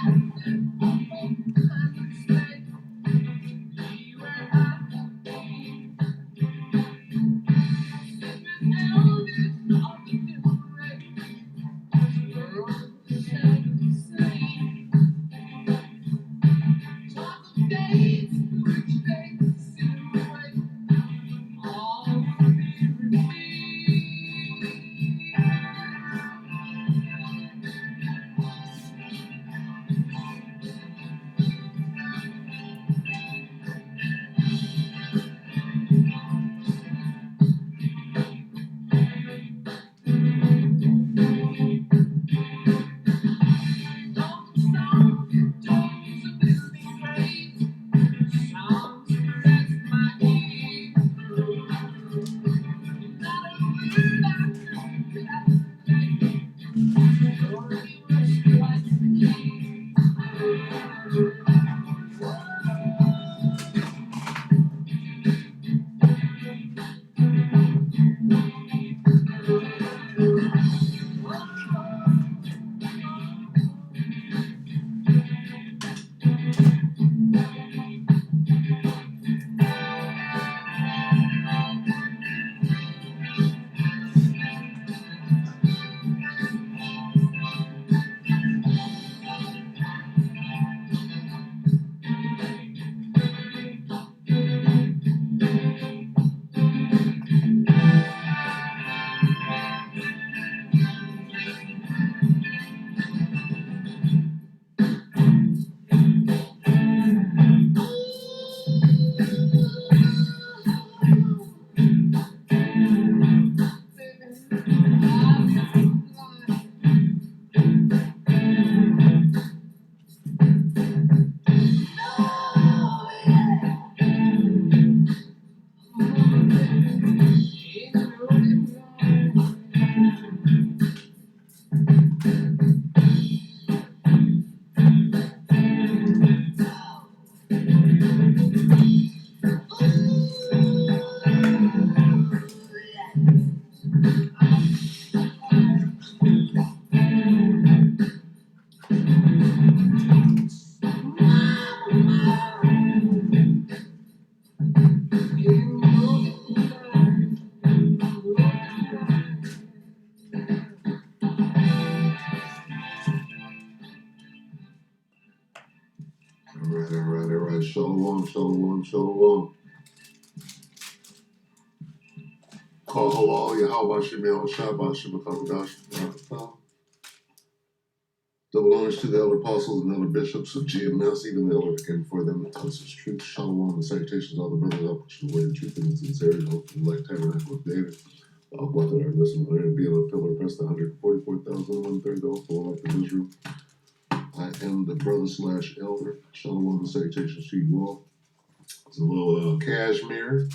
Alright. Shalom. Call halal, Yahweh Shemel, Shabbat Shemakadosh. Double honors to the elder apostles and elder bishops of GMS, even the elder came before them that taught us truth. Shalom and salutations, all the brothers up, which the way the truth and sincerity, hope and like tabernacle of David. What that our listen, and be on a pillar, press the 144,000, 1/3, the whole life of Israel. I am the brother / elder. Shalom and salutations to you all. It's a little Kashmere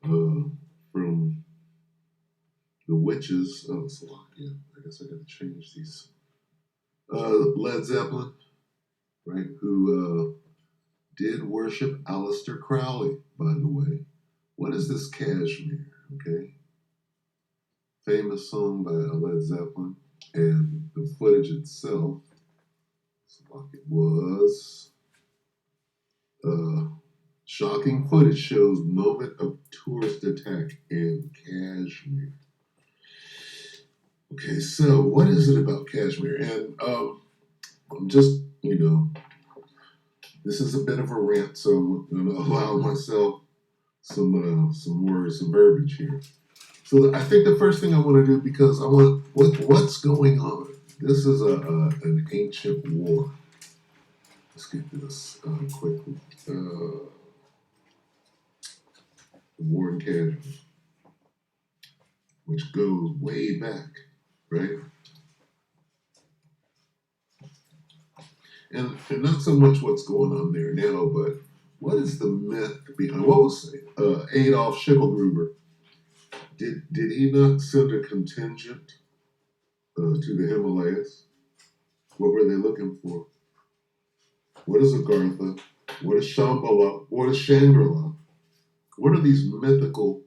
from the witches of Slovakia. I guess I got to change these. Led Zeppelin, right, who did worship Aleister Crowley, by the way. What is this Kashmere, okay? Famous song by Led Zeppelin, and the footage itself, it was shocking footage shows moment of tourist attack in Kashmir. Okay, so what is it about Kashmir? And I'm just, this is a bit of a rant, so I'm going to allow myself some words, some verbiage here. So I think the first thing I want to do, because I want, what's going on? This is an ancient war. Let's get this quickly. The war in Kashmir, which goes way back, right? And not so much what's going on there now, but what is the myth behind, what was Adolf Schicklgruber? Did he not send a contingent to the Himalayas? What were they looking for? What is Agartha? What is Shambhala? What is Shangri-La? What are these mythical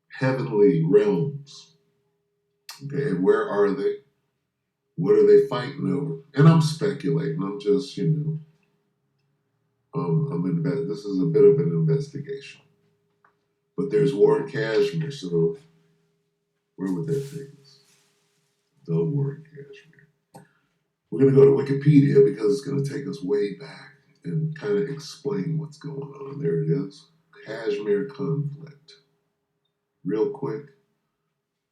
heavenly realms? Okay, and where are they? What are they fighting over? And I'm speculating. I'm just, this is a bit of an investigation. But there's war in Kashmir, so where would that take us? The war in Kashmir. We're going to go to Wikipedia because it's going to take us way back and kind of explain what's going on. There it is. Kashmir conflict. Real quick.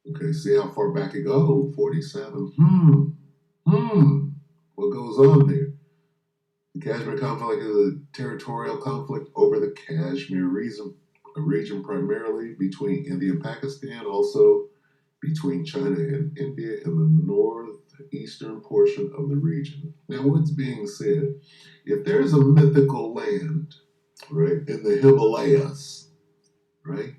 Okay, see how far back it goes? 47. What goes on there? The Kashmir conflict is a territorial conflict over the Kashmir region, a region primarily between India and Pakistan, also between China and India in the northeastern portion of the region. Now, what's being said? If there's a mythical land, right, in the Himalayas, right,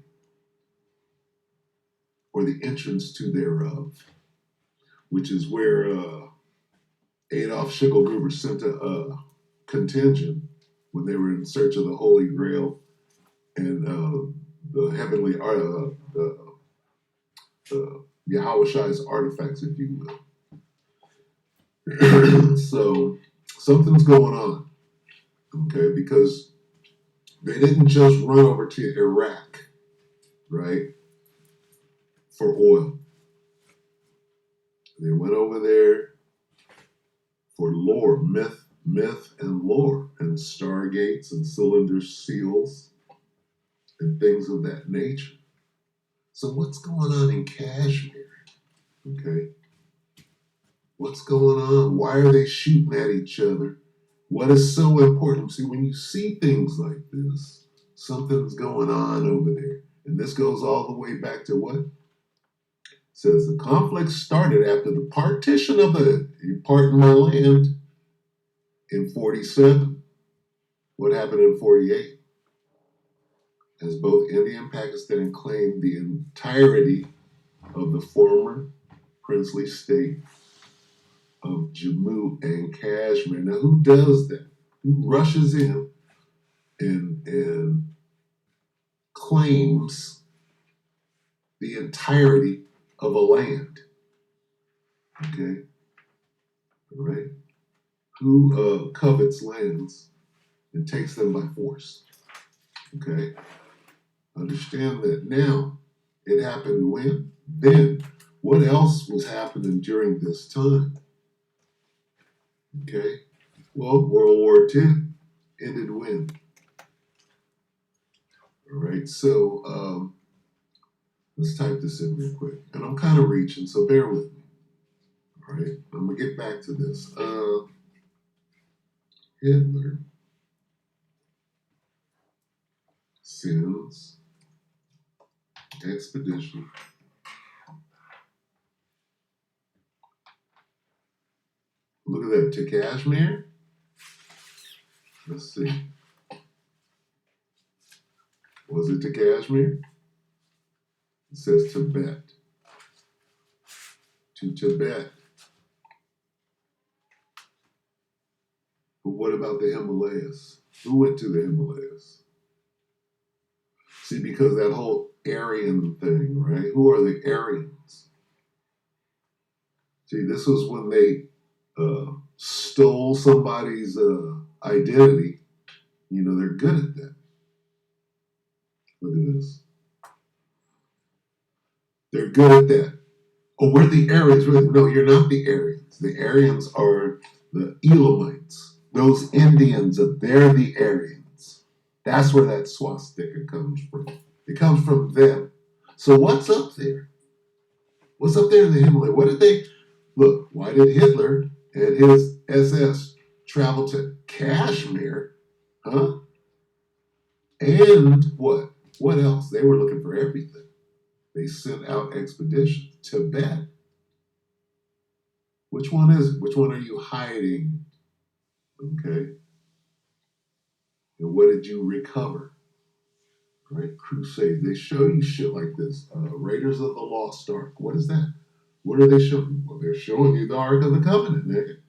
or the entrance to thereof, which is where Adolf Schicklgruber sent a contingent when they were in search of the Holy Grail and the heavenly, the Yahweh artifacts, if you will. So something's going on, okay? Because they didn't just run over to Iraq, right, for oil. They went over there for lore, myth and lore, and stargates and cylinder seals and things of that nature. So what's going on in Kashmir? Okay. What's going on? Why are they shooting at each other? What is so important? See, when you see things like this, something's going on over there. And this goes all the way back to what? It says the conflict started after the partition of you pardon my land, in 47. What happened in 48? As both India and Pakistan claimed the entirety of the former princely state of Jammu and Kashmir. Now, who does that? Who rushes in and claims the entirety of a land? Okay, all right. Who covets lands and takes them by force? Okay, understand that now. It happened when? Then. What else was happening during this time? Okay, well, World War II ended when? All right, so let's type this in real quick. And I'm kind of reaching, so bear with me. All right, I'm going to get back to this. Hitler sends expedition. Look at that, to Kashmir. Let's see. Was it to Kashmir? It says Tibet. To Tibet. But what about the Himalayas? Who went to the Himalayas? See, because that whole Aryan thing, right? Who are the Aryans? See, this was when they stole somebody's identity. You know, they're good at that. Look at this. They're good at that. Oh, we're the Aryans. No, you're not the Aryans. The Aryans are the Elamites. Those Indians, they're the Aryans. That's where that swastika comes from. It comes from them. So what's up there? What's up there in the Himalaya? What did they... Look, why did Hitler and his SS travel to Kashmir? Huh? And what? What else? They were looking for everything. They sent out expeditions. Tibet. Which one is it? Which one are you hiding? Okay. And what did you recover? Right? Crusade. They show you shit like this. Raiders of the Lost Ark. What is that? What are they showing? Well, they're showing you the Ark of the Covenant, nigga.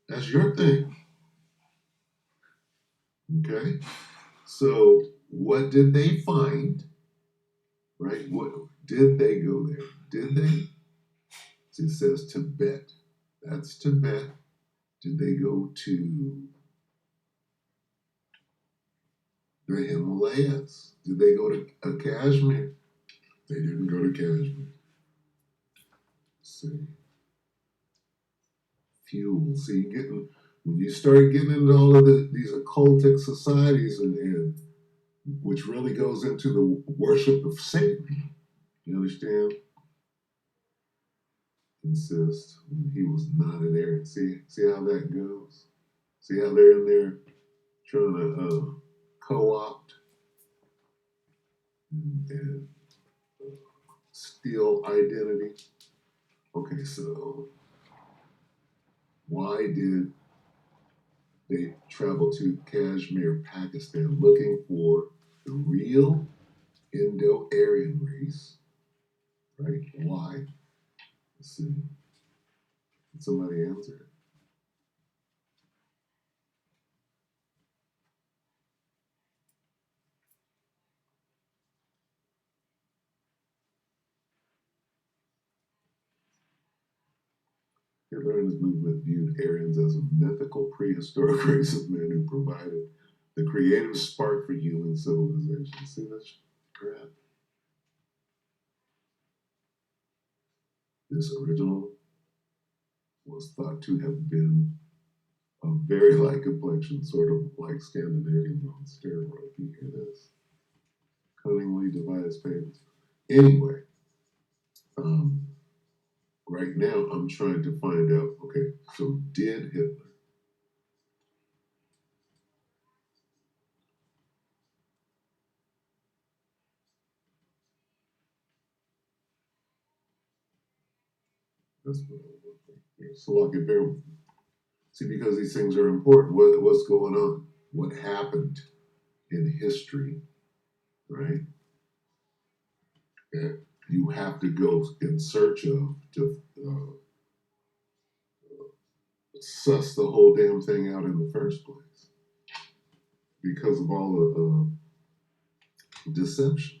That's your thing. Okay? So, what did they find? Right? What did they go there? Did they? It says Tibet. That's Tibet. Did they go to the Himalayas? Did they go to Kashmir? They didn't go to Kashmir. See, fuel. See, getting when you start getting into all of these occultic societies and which really goes into the worship of Satan. You understand? Insist when he was not in there. See how that goes. See how they're in there trying to co-opt and steal identity. Okay, so why did they travel to Kashmir, Pakistan, looking for the real Indo-Aryan race? Right? Why? Let's see. Did somebody answer? Hitler and his movement viewed Aryans as a mythical prehistoric race of men who provided the creative spark for human civilization. See this crap? This original was thought to have been a very light complexion, sort of like Scandinavians on steroids. You hear this? Cunningly devised payments. Anyway, um, right now I'm trying to find out, okay, so did Hitler that's what I want right there. So I'll get there. See, because these things are important. What's going on? What happened in history, right? That you have to go in search of to suss the whole damn thing out in the first place because of all the deception.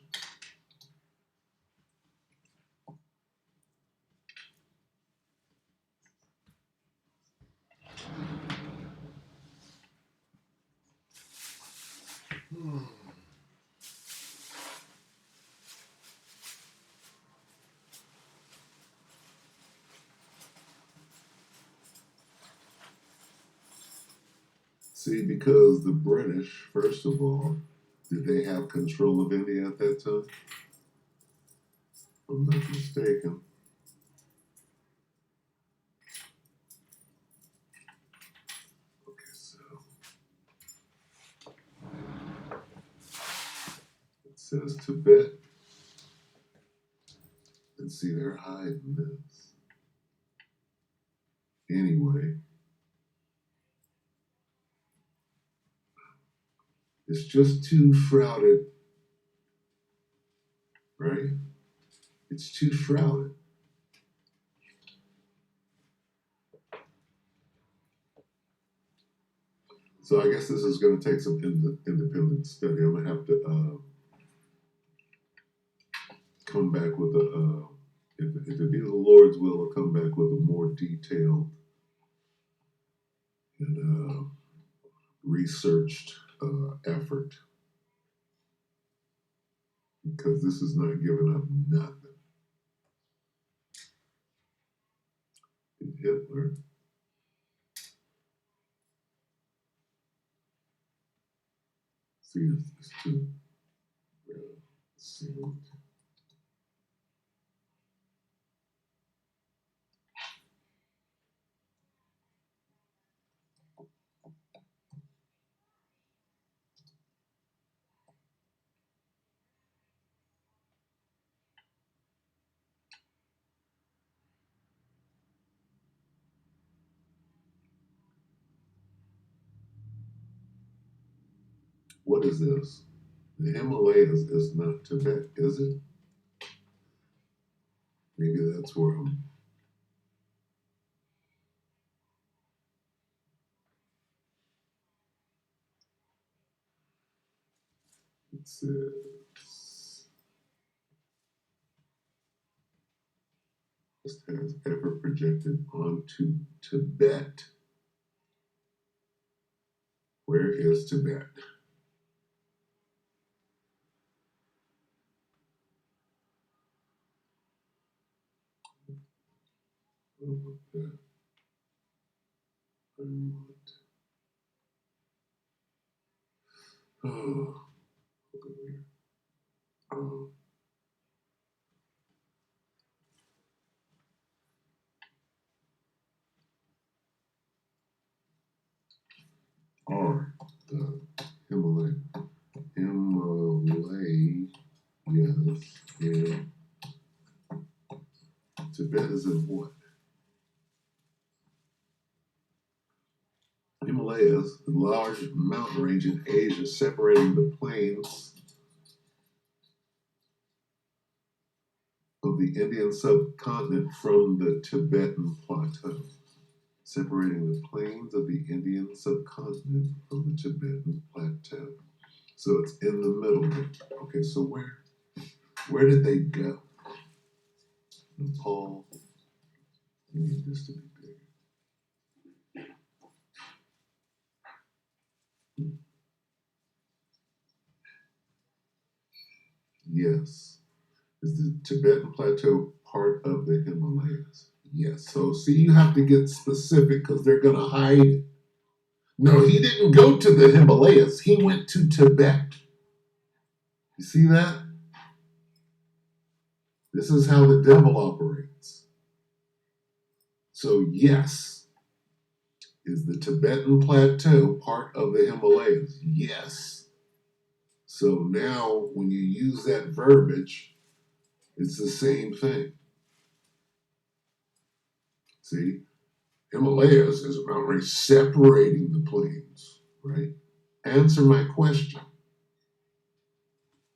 See, because the British, first of all, did they have control of India at that time? If I'm not mistaken. Okay, so it says Tibet. And see, they're hiding this. Anyway, it's just too shrouded, right? It's too shrouded. So I guess this is going to take some independent study. I'm going to have to come back with if it be the Lord's will, I'll come back with a more detailed and researched effort because this is not giving up nothing. And Hitler, see, it's too sealed. What is this? The Himalayas is not Tibet, is it? Maybe that's where I'm. It says just has ever projected. projected onto Tibet. Where is Tibet? Oh, oh. Are the Himalayas in Tibet is in what? Himalayas, the large mountain range in Asia separating the plains of the Indian subcontinent from the Tibetan plateau. Separating the plains of the Indian subcontinent from the Tibetan plateau. So it's in the middle there. Okay, so where did they go? Nepal. I need this to be bigger. Yes. Is the Tibetan plateau part of the Himalayas? Yes. So see, you have to get specific because they're gonna hide it. No, he didn't go to the Himalayas. He went to Tibet. You see that? This is how the devil operates. So yes, is the Tibetan plateau part of the Himalayas? Yes. So now when you use that verbiage, it's the same thing. See, Himalayas is about right separating the plains, right? Answer my question.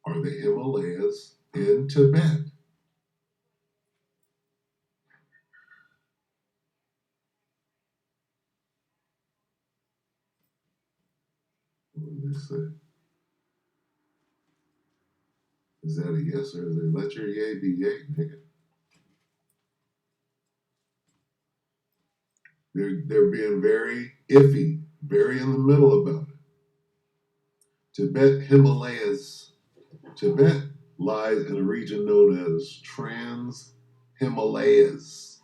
Are the Himalayas in Tibet? What do they say? Is that a yes or is it let your yay be yay, nigga? They're being very iffy, very in the middle about it. Tibet Himalayas. Tibet lies in a region known as Trans Himalayas.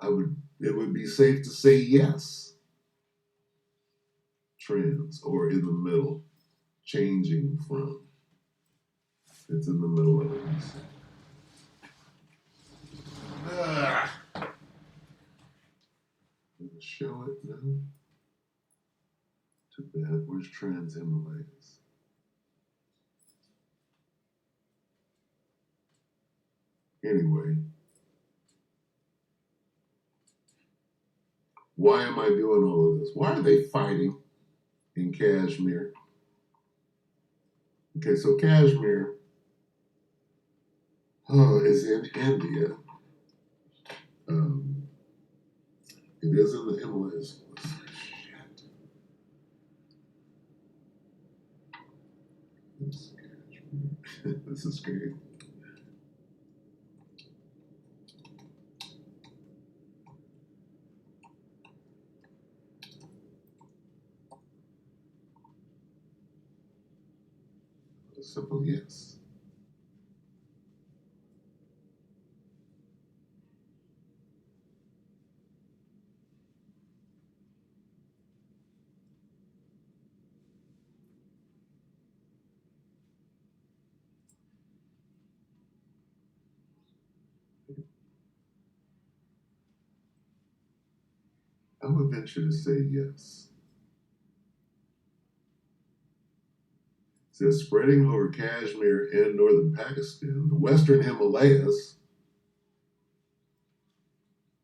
It would be safe to say yes. Trans or in the middle, changing from. It's in the middle of it. Does it show it now? Tibet, where's Trans Himalayas? Anyway, why am I doing all of this? Why are they fighting in Kashmir? Okay, so Kashmir is in India. Um, it is in the Himalayas. Shit. This is scary. A simple yes. I would venture to say yes. It says spreading over Kashmir and northern Pakistan, the western Himalayas,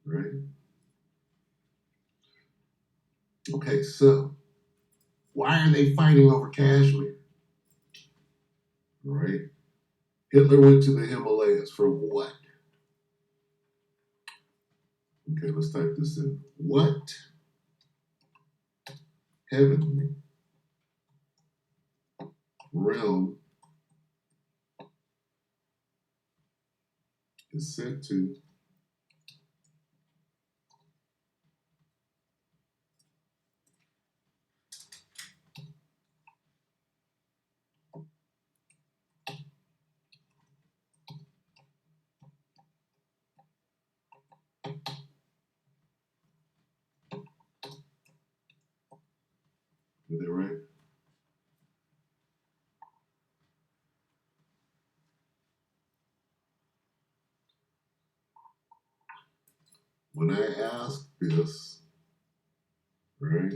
right? Okay, so why are they fighting over Kashmir? Right? Hitler went to the Himalayas for what? Okay, let's type this in. What heavenly realm is said to Is that right? When I ask this, right,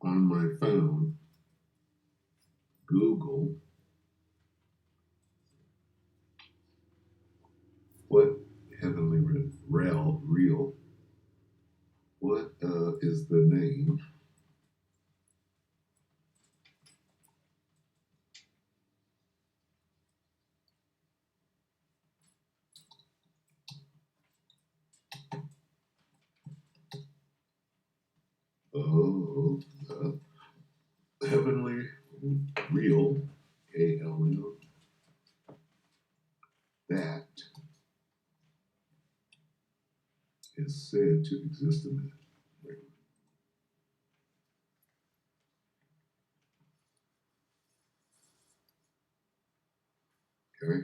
on my phone, Google, what heavenly real, what is the name of the heavenly real, ALL, that is said to exist in that? Okay.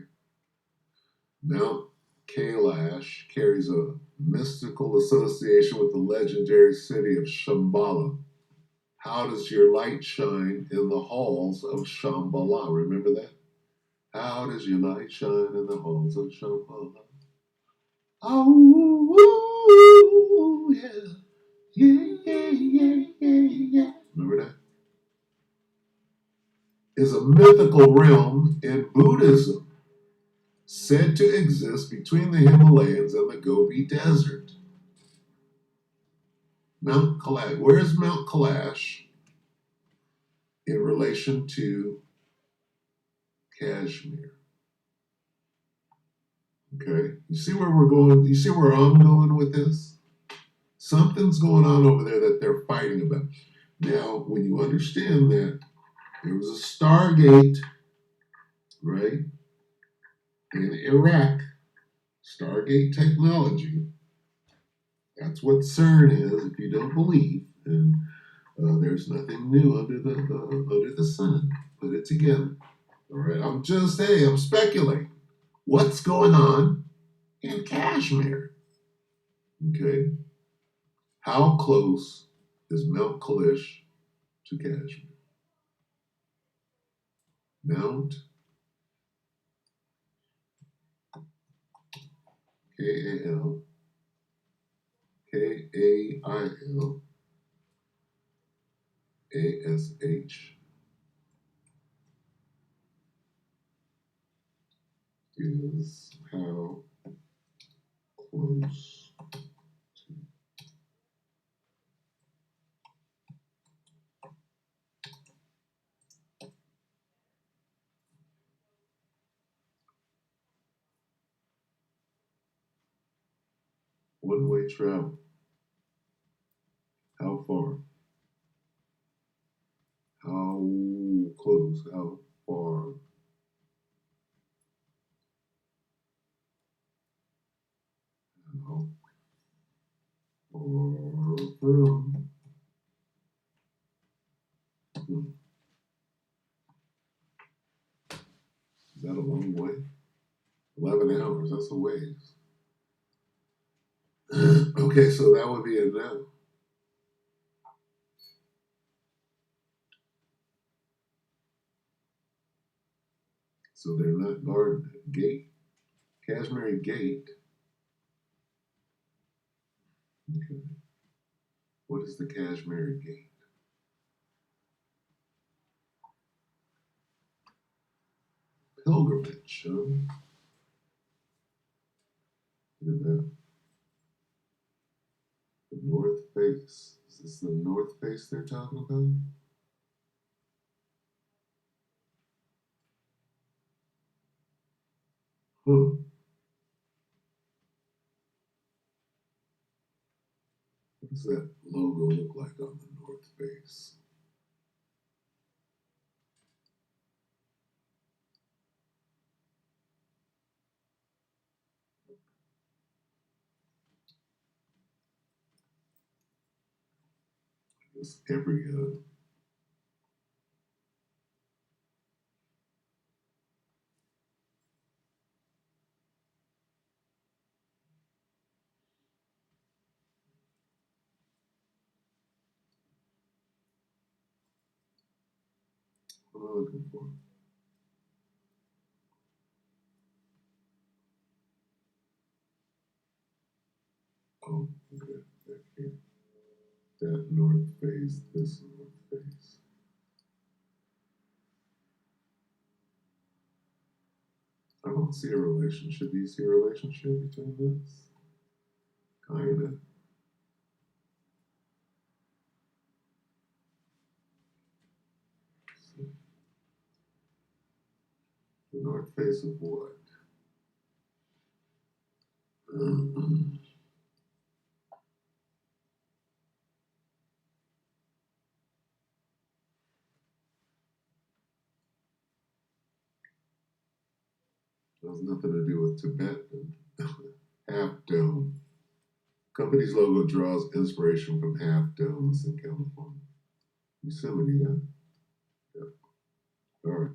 Mount Kailash carries a mystical association with the legendary city of Shambhala. How does your light shine in the halls of Shambhala? Remember that? How does your light shine in the halls of Shambhala? Oh, yeah. Yeah, yeah, yeah, yeah, yeah. Remember that? Is a mythical realm in Buddhism said to exist between the Himalayas and the Gobi Desert. Mount Kailash. Where's Mount Kailash in relation to Kashmir? Okay. You see where we're going? You see where I'm going with this? Something's going on over there that they're fighting about. Now, when you understand that there was a Stargate, right, in Iraq, Stargate technology, that's what CERN is, if you don't believe. And there's nothing new under the sun. Put it together. All right. I'm just saying, I'm speculating. What's going on in Kashmir? Okay. How close is Mount Kailash to Kashmir? Mount K-A-L K-A-I-L-A-S-H is how close to one-way travel. How far? How close? How far? How far from? Is that a long way? 11 hours, that's a ways. Okay, so that would be a no. So they're not guarding it. Gate. Kashmir Gate. Okay. What is the Kashmir Gate? Pilgrimage, huh? Look at that. The North Face. Is this the North Face they're talking about? Huh. What does that logo look like on the North Face? It's every What am I looking for? Oh, okay. Back here. That north face, this north face. I don't see a relationship. Do you see a relationship between this? Kinda. So, the north face of what? Has nothing to do with Tibet. Half Dome. Company's logo draws inspiration from Half Domes in California. Yosemite, yeah? Yep. All right.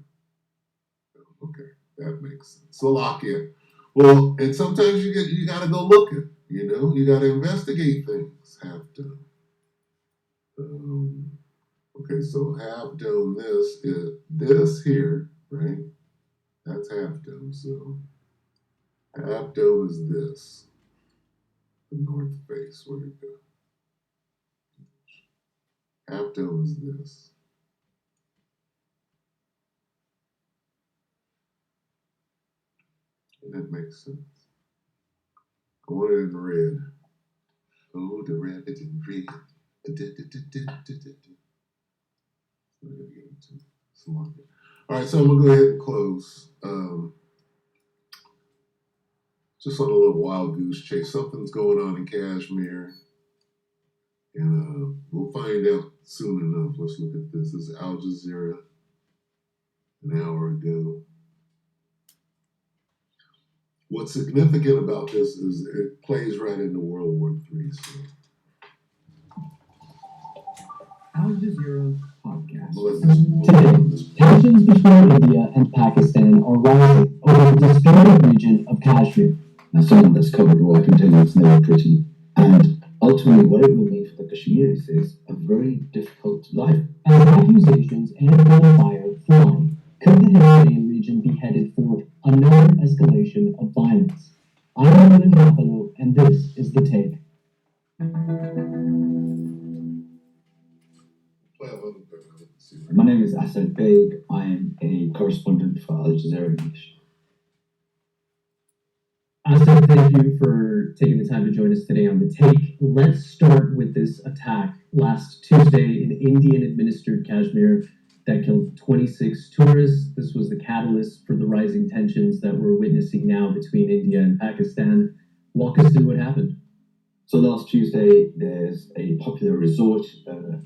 Okay. That makes sense. Slovakia. Well, and sometimes you gotta go looking, you gotta investigate things. Half Dome. Um, okay, so Half Dome, this is this here, right? That's Half Dome. So Half Dome is this. The north face. Where'd it go? Half Dome is this. And that makes sense. I want it in red. Oh, the rabbit in red. All right, so I'm gonna go ahead and close. Just on a little wild goose chase. Something's going on in Kashmere, and we'll find out soon enough. Let's look at this. This is Al Jazeera an hour ago. What's significant about this is it plays right into World War III. So. Al Jazeera podcast. Today, tensions between India and Pakistan are rising over the disputed region of Kashmir. As someone that's covered war, I can tell you it's never pretty. And ultimately, what it will mean for the Kashmiris is a very difficult life. As accusations and gunfire fly, could the Himalayan region be headed for another escalation of violence? I'm Evan Capello, and this is The Take. My name is Asad Beg. I am a correspondent for Al Jazeera English. Asad, thank you for taking the time to join us today on The Take. Let's start with this attack last Tuesday in Indian-administered Kashmir that killed 26 tourists. This was the catalyst for the rising tensions that we're witnessing now between India and Pakistan. Walk us through what happened. So last Tuesday, there's a popular resort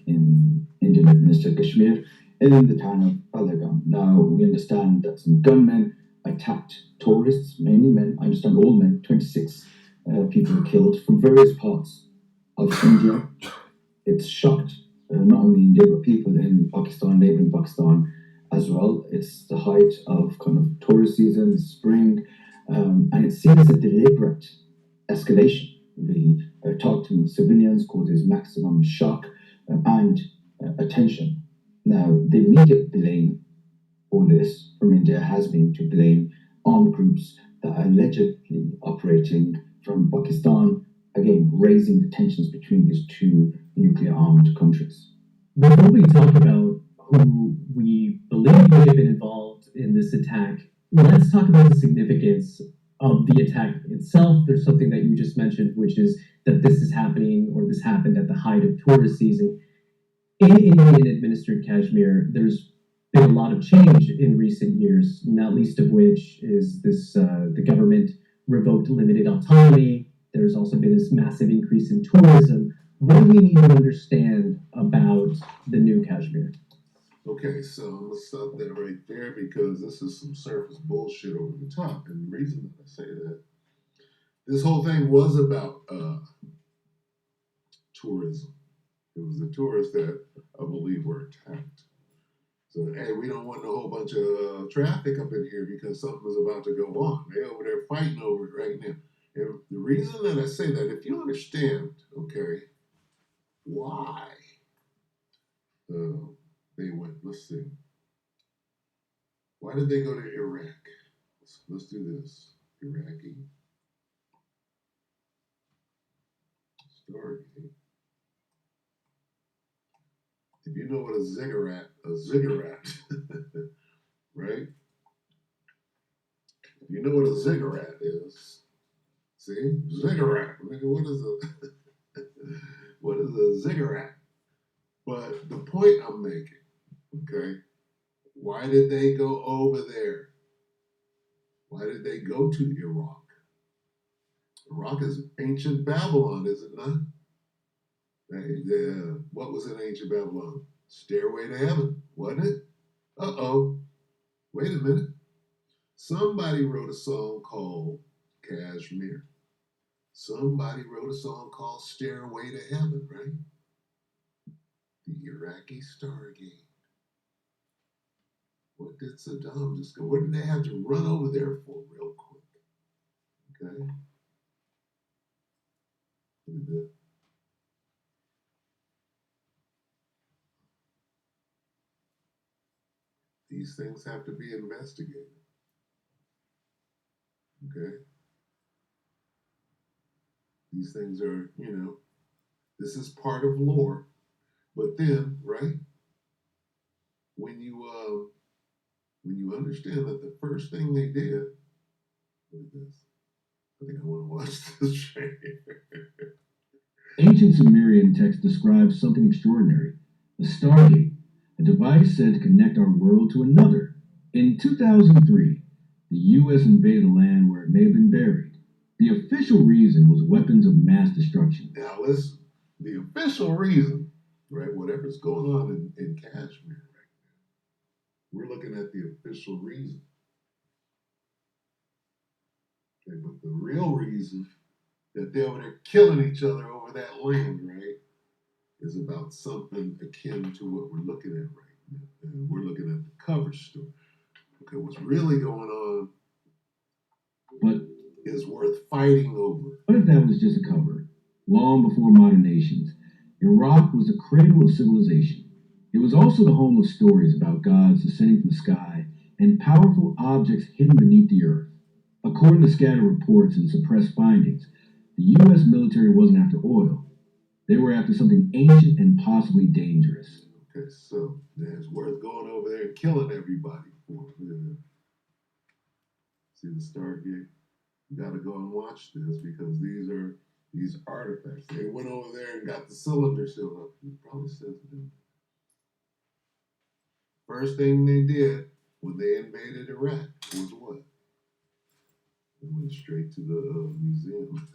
in Indian-administered Kashmir in the town of Balagam. Now, we understand that some gunmen attacked tourists, mainly men, I understand all men, 26 people killed from various parts of India. It's shocked not only India, but people in Pakistan, neighboring Pakistan as well. It's the height of kind of tourist season, spring, and it seems a deliberate escalation, really, targeting civilians causes maximum shock and attention. Now, the immediate blame for this from India has been to blame armed groups that are allegedly operating from Pakistan, again, raising the tensions between these two nuclear armed countries. Before we talk about who we believe may have been involved in this attack, let's talk about the significance of the attack itself. There's something that you just mentioned, which is that this is happening, or this happened at the height of tourist season. In Indian-administered Kashmir, there's been a lot of change in recent years, not least of which is this the government revoked limited autonomy. There's also been this massive increase in tourism. What do we need to understand about the new Kashmir? Okay, so I'm going to stop that right there because this is some surface bullshit over the top. And the reason that I say that, this whole thing was about tourism. It was the tourists that I believe were attacked. So, hey, we don't want a whole bunch of traffic up in here because something is about to go on. They're over there fighting over it right now. And the reason that I say that, if you understand, okay, why they went, let's see. Why did they go to Iraq? Let's do this. Iraqi Stargate. If you know what a ziggurat, right? If you know what a ziggurat is, see? Ziggurat. What is a what is a ziggurat? But the point I'm making, okay? Why did they go over there? Why did they go to Iraq? Iraq is ancient Babylon, is it not? What was in ancient Babylon? Stairway to Heaven, wasn't it? Uh-oh. Wait a minute. Somebody wrote a song called Kashmere. Somebody wrote a song called Stairway to Heaven, right? The Iraqi Stargate. What did Saddam just go? What did they have to run over there for real quick? Okay. These things have to be investigated. Okay. These things are, this is part of lore. But then, right, when you understand that the first thing they did, look at this. I think I want to watch this. Ancient Sumerian text describes something extraordinary: a stargate, a device said to connect our world to another. In 2003, the U.S. invaded a land where it may have been buried. The official reason was weapons of mass destruction. Now, listen, the official reason, right, whatever's going on in Kashmir right now, we're looking at the official reason. Okay, but the real reason that they're over there killing each other over that land, right, is about something akin to what we're looking at right now. And we're looking at the cover story. Okay, what's really going on But is worth fighting over. what if that was just a cover? Long before modern nations, Iraq was the cradle of civilization. It was also the home of stories about gods descending from the sky and powerful objects hidden beneath the earth. According to scattered reports and suppressed findings, the U.S. military wasn't after oil. They were after something ancient and possibly dangerous. Okay, so it's worth going over there and killing everybody for. See the Stargate? You got to go and watch this because these artifacts. They went over there and got the cylinder sealed up. It probably says it. First thing they did when they invaded Iraq was what? They went straight to the museum.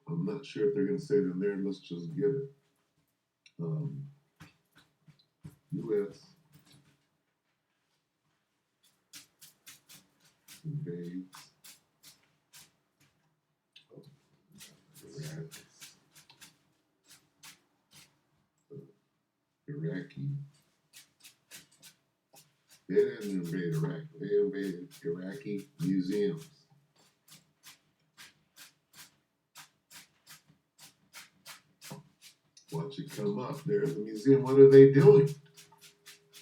I'm not sure if they're going to say it in there. Let's just get it. U.S. invades Iraq. Iraqi. They didn't invade Iraq. They invaded Iraqi museums. Watch it come up. There's the museum. What are they doing?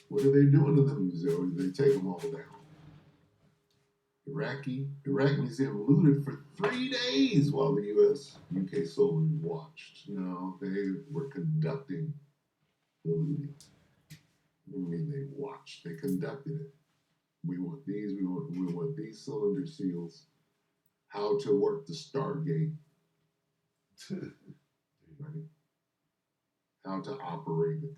What are they doing in the museum? They take them all down. Iraq museum looted for 3 days while the U.S. UK soldiers watched. They were conducting the looting. I mean, they watched. They conducted it. We want these. We want these cylinder seals. How to work the Stargate. Right? How to operate it.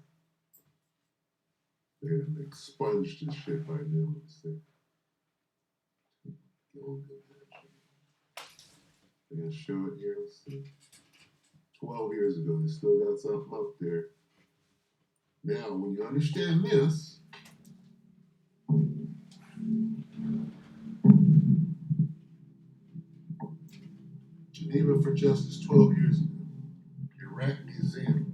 They done expunged this shit by now. They're gonna show it here. Let's see. 12 years ago, they still got something up there. Now, when you understand this, Geneva for Justice 12 years ago, Iraq Museum.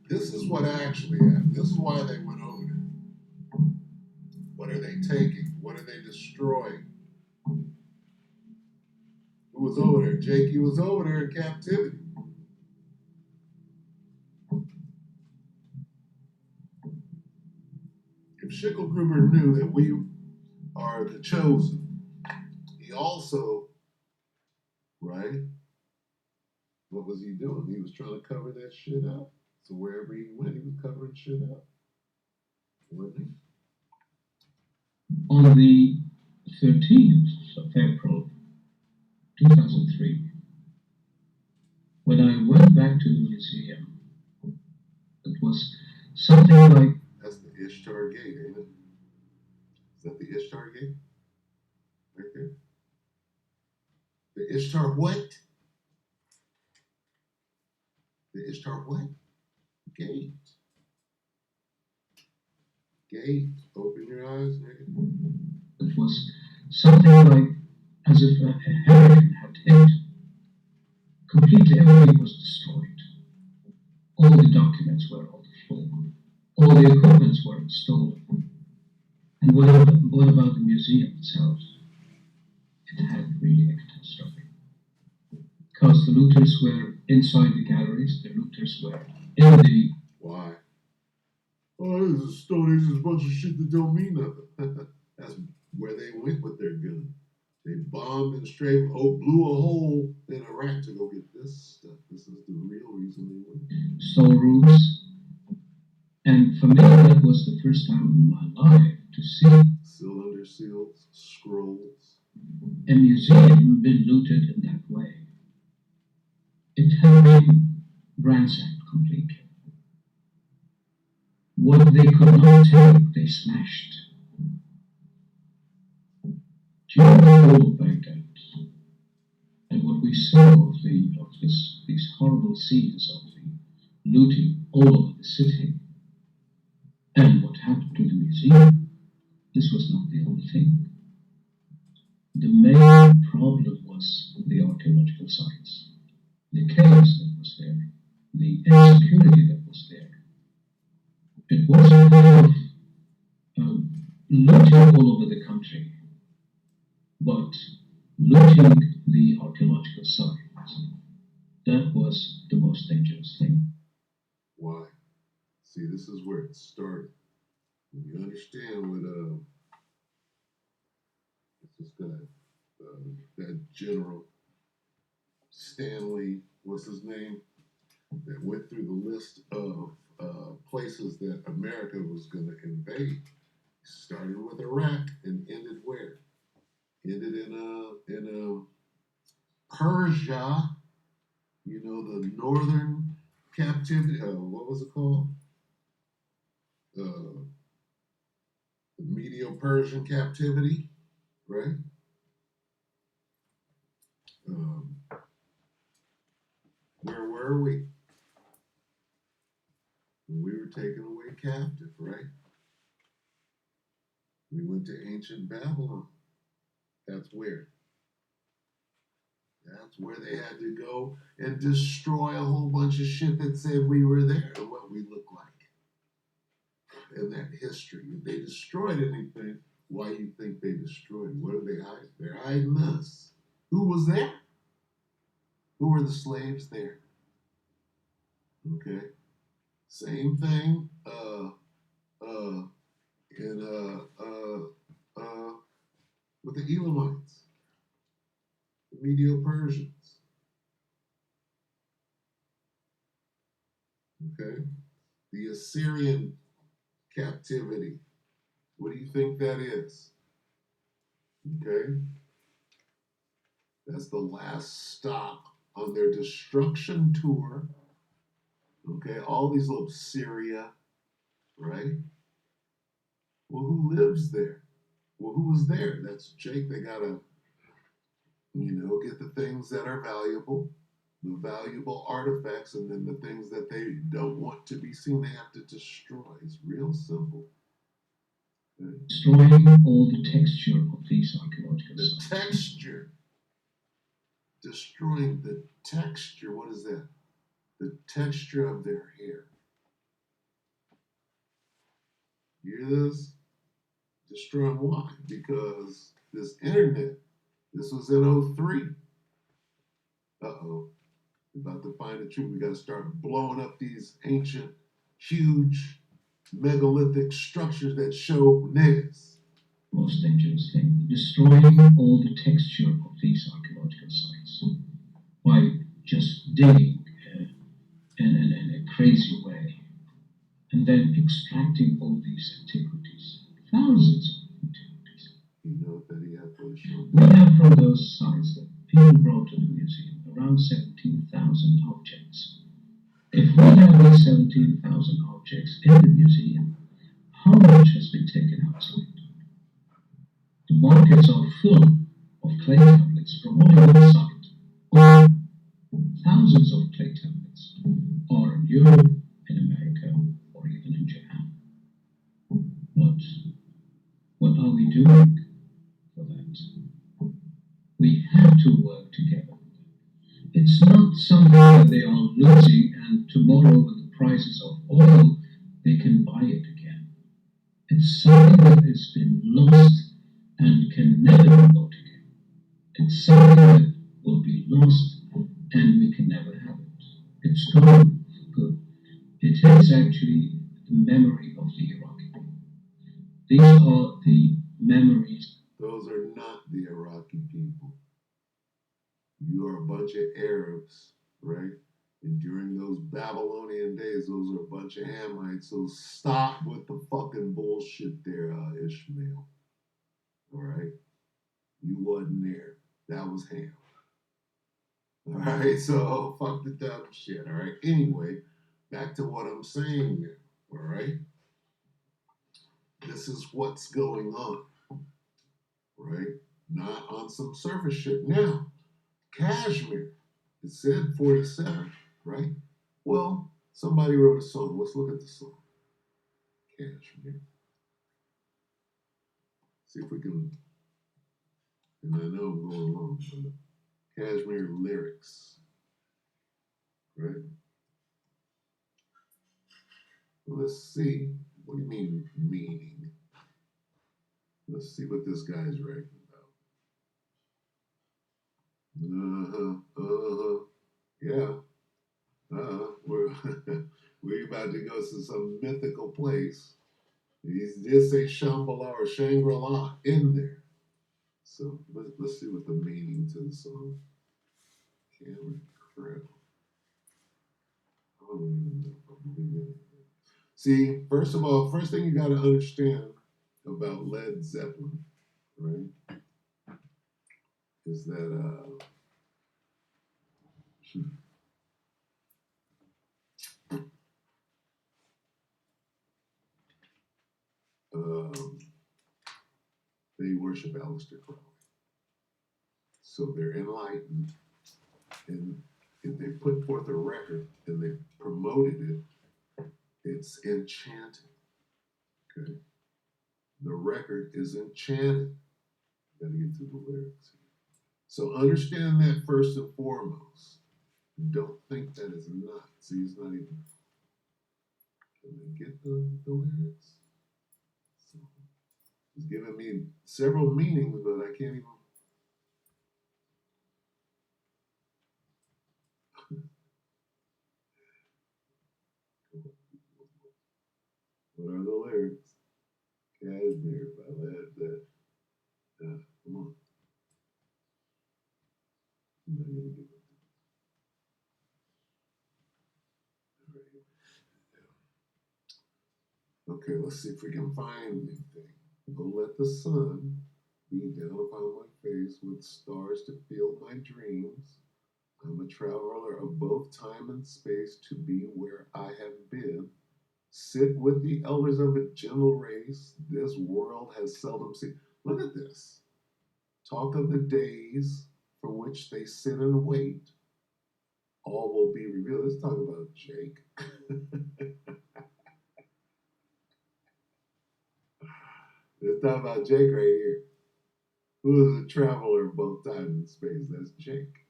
This is what actually happened. This is why they went over there. What are they taking? What are they destroying? Who was over there? Jakey was over there in captivity. Schicklgruber knew that we are the chosen. He also, right? What was he doing? He was trying to cover that shit up. So wherever he went, he was covering shit up. Wasn't he? On the 13th of April 2003, when I went back to the museum, it was something like... That's the Ishtar Gate, ain't it? Is that the Ishtar Gate? Right there? The Ishtar what? The Ishtar what? Gate. Gate. Open your eyes, nigga. It was something like as if a hurricane had hit. Completely everything was destroyed. All the documents were on the floor. All the equipment were stolen. And what about the museum itself? It had really a catastrophe. Because the looters were inside the galleries, the looters were in the... Why? Oh, this is a Stone Age, there's a bunch of shit that don't mean nothing. That's where they went with their gun. They bombed and blew a hole in Iraq to go get this stuff. This is the real reason they went. Stone rooms. And for me, that was the first time in my life to see cylinder seals, scrolls. A museum been looted in that way. It had been ransacked completely. What they could not take, they smashed. During the whole of Baghdad, and what we saw of these horrible scenes of the looting all over the city, and what happened to the museum, this was not the only thing. The main problem was the archaeological sites, the chaos that was there, the insecurity that was there. It was kind of looting all over the country, but looting the archaeological sites, that was the most dangerous thing. Why? See, this is where it started. You understand what this guy, that general Stanley, what's his name, that went through the list of places that America was going to invade. Started with Iraq and ended where? Ended in Persia. You know, the northern captivity. What was it called? The Medo-Persian captivity, right? Where were we? We were taken away captive, right? We went to ancient Babylon. That's where. That's where they had to go and destroy a whole bunch of shit that said we were there and what we look like. In that history. If they destroyed anything, why do you think they destroyed? What are they hiding? They're hiding us. Who was there? Who were the slaves there? Okay. Same thing with the Elamites, the Medo-Persians. Okay. The Assyrian captivity. What do you think that is? Okay. That's the last stop on their destruction tour. Okay, all these little Syria, right? Well, who lives there? Well, who was there? That's Jake. They gotta, get the things that are valuable, the valuable artifacts, and then the things that they don't want to be seen, they have to destroy. It's real simple. Okay? Destroying all the texture of these archaeological sites. The texture. Destroying the texture. What is that? The texture of their hair. You hear this? Destroying why? Because this internet, this was in 03. Uh-oh. We're about to find the truth. We got to start blowing up these ancient, huge megalithic structures that show niggas. Most dangerous thing, destroying all the texture of these archaeological sites by just digging in a crazy way and then extracting all these antiquities, thousands of antiquities. You know that he had to show. We have from those sites that people brought to the museum around 17,000 objects. If we have these 17,000 objects in the museum, how much has been taken outside? The markets are full of clay tablets from all over the site. Or thousands of clay tablets are in Europe, in America, or even in Japan. What are we doing for that? We have to work together. It's not something that they are losing and tomorrow with the prices of oil, they can buy it again. It's something that has been lost and can never be bought again. It's something that will be lost and we can never have it. It's gone for good. It is actually the memory of the Iraqi people. These are the memories. Those are not the Iraqi people. You are a bunch of Arabs, right? And during those Babylonian days, those are a bunch of Hamites. So stop with the fucking bullshit there, Ishmael. All right? You wasn't there. That was Ham. All right? So fuck the dumb shit. All right? Anyway, back to what I'm saying there. All right? This is what's going on. Right? Not on some surface shit. Now, Kashmere. It said 47, right? Well, somebody wrote a song. Let's look at the song. Kashmere. See if we can. And I know I'm going wrong, but Kashmere lyrics. Right? Well, let's see. What do you mean, meaning? Let's see what this guy's writing about. Yeah. We're, we're about to go to some mythical place. He did say Shambhala or Shangri-La in there. So let's see what the meaning to the song. Cameron Crowe. I don't even know if I'm reading it. See, first of all, first thing you got to understand about Led Zeppelin, right, is that they worship Aleister Crowley. So they're enlightened, and if they put forth a record and they promoted it, it's enchanted. Okay, the record is enchanted. Got to get to the lyrics. So understand that first and foremost. Don't think that it's not. See, it's not even. Can I get the lyrics? So it's giving me several meanings, but I can't even. What are the lyrics? Kashmir by Led. Come on. I'm not gonna give it. All right. Okay, let's see if we can find anything. Go let the sun beat down upon my face with stars to fill my dreams. I'm a traveler of both time and space to be where I have been. Sit with the elders of a gentle race this world has seldom seen. Look at this. Talk of the days for which they sit and wait. All will be revealed. Let's talk about Jake. Let's talk about Jake right here. Who is a traveler of both time and space? That's Jake.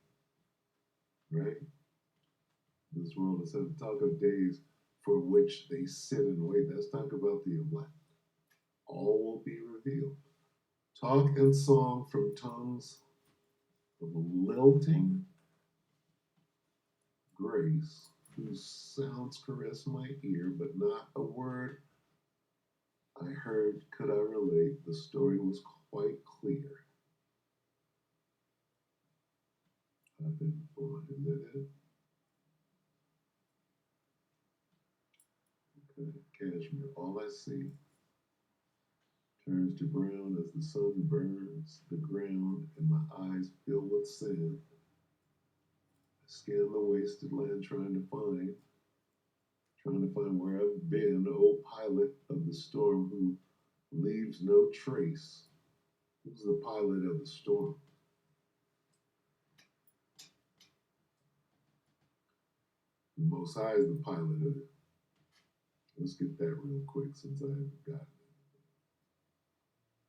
Right? This world is said to talk of days for which they sit and wait. Let's talk about the elect. All will be revealed. Talk and song from tongues of lilting grace, whose sounds caress my ear, but not a word I heard, could I relate? The story was quite clear. I've been born, is that it? Okay, Kashmere. All I see turns to brown as the sun burns the ground, and my eyes fill with sand. I scan the wasted land trying to find where I've been, oh pilot of the storm who leaves no trace. Who's the pilot of the storm? The Most High is the pilot of it. Let's get that real quick since I haven't gotten it.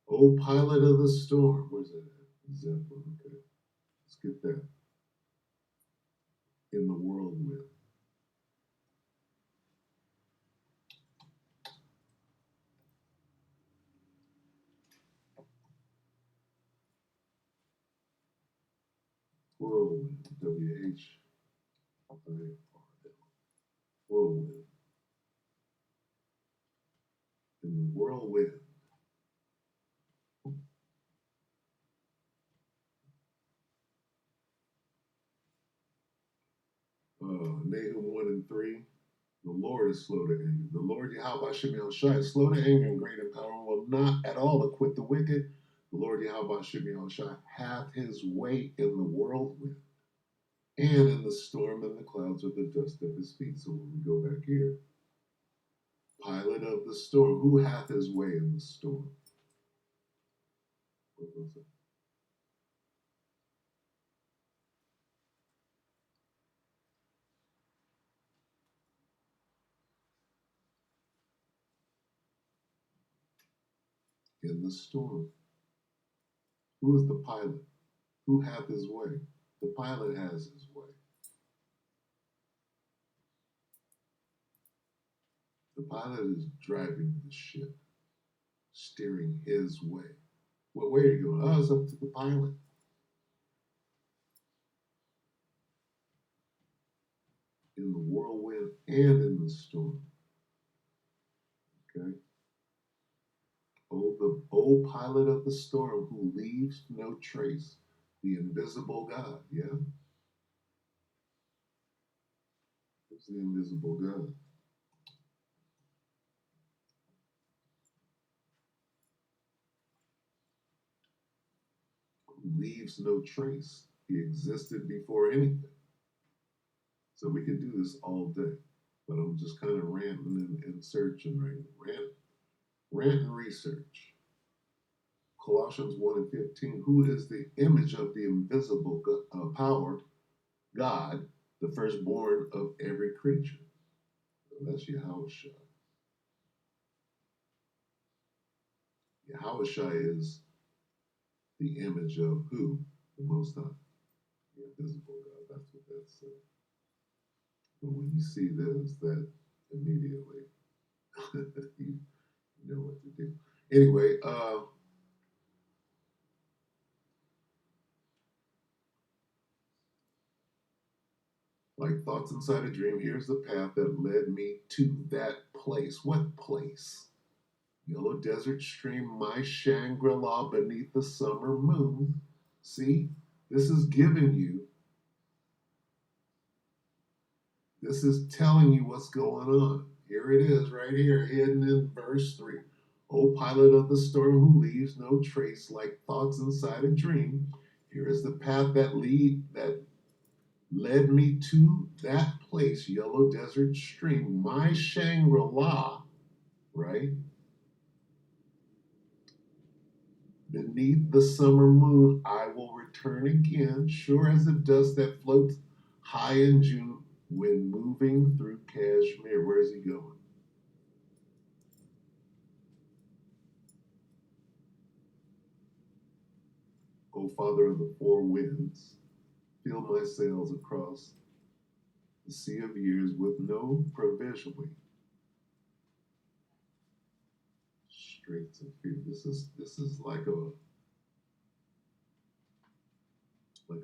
Oh, pilot of the storm. Where's that at? Zeppelin. Okay. Let's get that. In the whirlwind. Whirlwind. WHIRL. Whirlwind. In the whirlwind. Nahum 1 and 3. The Lord is slow to anger. The Lord Yahweh Shemel Shai is slow to anger and great in power and will not at all acquit the wicked. The Lord Yahweh Shemel Shai hath his way in the whirlwind and in the storm and the clouds of the dust of his feet. So when we go back here, pilot of the storm, who hath his way in the storm? What was it? In the storm. Who is the pilot? Who hath his way? The pilot has his way. The pilot is driving the ship, steering his way. What way are you going? Oh, it's up to the pilot. In the whirlwind and in the storm. Okay? Oh, the bold pilot of the storm who leaves no trace, the invisible God. Yeah? Who's the invisible God? Who leaves no trace. He existed before anything. So we could do this all day, but I'm just kind of ranting and searching right now. Rant and research. Colossians 1 and 15. Who is the image of the invisible power, God, the firstborn of every creature? Well, that's Yahushua. Yahushua is the image of who? The Most High. The invisible God. That's what that says. But when you see this, that immediately you know what to do. Anyway, like thoughts inside a dream, here's the path that led me to that place. What place? Yellow desert stream, my Shangri-La beneath the summer moon. See, this is giving you, this is telling you what's going on. Here it is, right here, hidden in verse 3. O pilot of the storm who leaves no trace like thoughts inside a dream, here is the path that led me to that place, yellow desert stream, my Shangri-La, right? Beneath the summer moon, I will return again, sure as the dust that floats high in June when moving through Kashmere. Where is he going? O Father of the four winds, fill my sails across the sea of years with no provisionally. Straits of fear. This is like a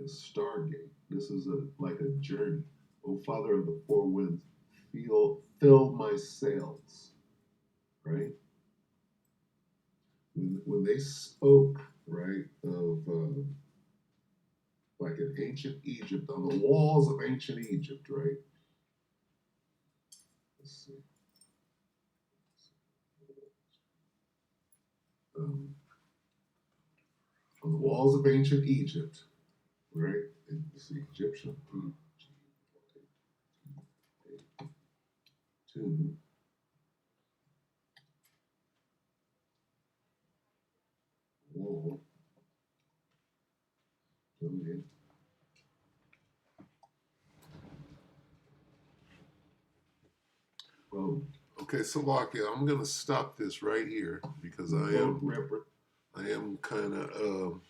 stargate. This is like a journey. O Father of the four winds, fill my sails. Right? when they spoke, right, of like in ancient Egypt, on the walls of ancient Egypt, right? Let's see. Um, on the walls of ancient Egypt, right? And let's see, Egyptian tomb. Wall. Okay. Oh, okay, Salakia, I'm gonna stop this right here because I am kind of